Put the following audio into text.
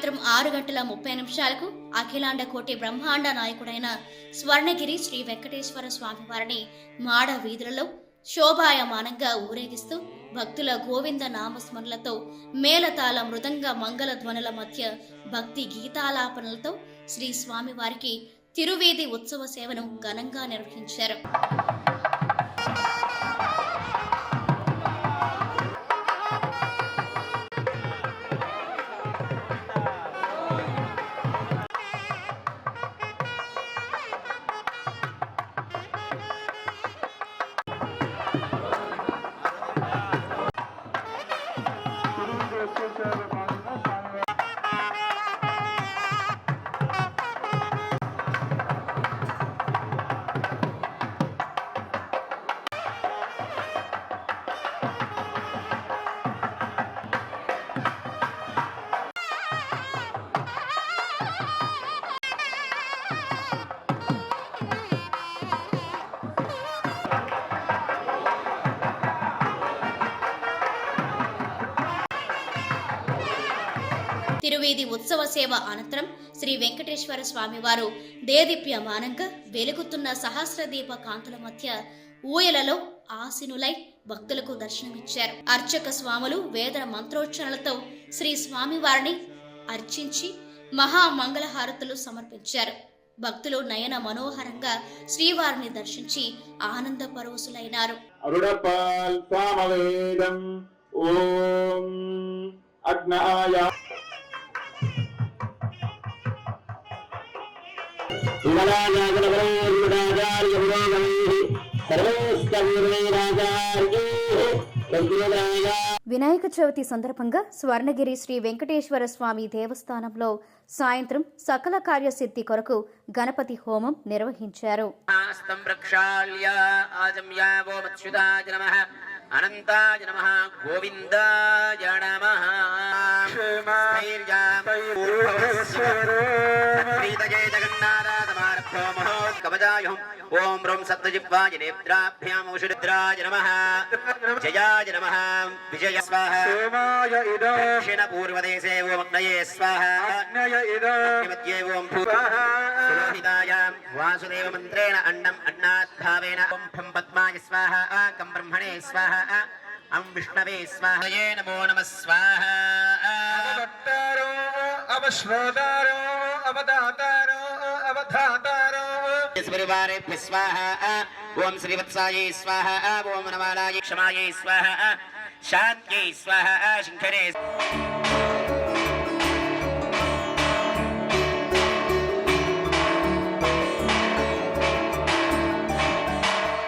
సాయంత్రం 6:30 అఖిలాండ కోటి బ్రహ్మాండ నాయకుడైన స్వర్ణగిరి శ్రీ వెంకటేశ్వర స్వామి వారిని మాడ వీధులలో శోభాయమానంగా ఊరేగిస్తూ భక్తుల గోవింద నామస్మరణలతో మేళతాళ మృదంగ మంగళ ధ్వనుల మధ్య భక్తి గీతాలాపనలతో శ్రీ స్వామివారికి తిరువేది ఉత్సవ సేవను ఘనంగా నిర్వహించారు. తిరువేది ఉత్సవ సేవ అనంతరం శ్రీ వెంకటేశ్వర స్వామి వారు దేదీప్యమానంగా వెలుగుతున్న సహస్రదీప కాంతుల మధ్య ఊయలలో ఆసీనులై భక్తులకు దర్శనమిచ్చారు. అర్చక స్వాములు వేద మంత్రోచ్చరణలతో శ్రీ స్వామివారిని అర్చించి మహామంగళహారతులు సమర్పించారు. భక్తులు నయన మనోహరంగా శ్రీవారిని దర్శించి ఆనంద పరవశులైనారు. వినాయక చవితి సందర్భంగా స్వర్ణగిరి శ్రీ వెంకటేశ్వర స్వామి దేవస్థానంలో సాయంత్రం సకల కార్యసిద్ధి కొరకు గణపతి హోమం నిర్వహించారు. అనంతాయ నమః గోవిందాయ నమః ఓం బ్రహ్మ సప్తజిహ్వాయ నేత్రాభ్యాం ఔషధద్రాయ నమః జయాయ నమః విజయ స్వాహ దక్షిణ పూర్వదేశే ఓం అగ్నయే స్వాహ మధ్యే ఓం పురోహితాయ వాసుదేవ మంత్రేణ అన్నం అన్నాద్భావేన ఓం ఫం పద్మాయ స్వాహ కం బ్రహ్మణే స్వాహ అం విష్ణవే స్వాహ నమో నమః స్వాహ అవశ్వదారో అవదాతారో అవధాతారో పరివారేభ్యః స్వాహ ఓం శ్రీవత్సాయే స్వాహ ఓం నమాలాయ క్షమాయే స్వాహ శాంత్యై స్వాహ శంకరే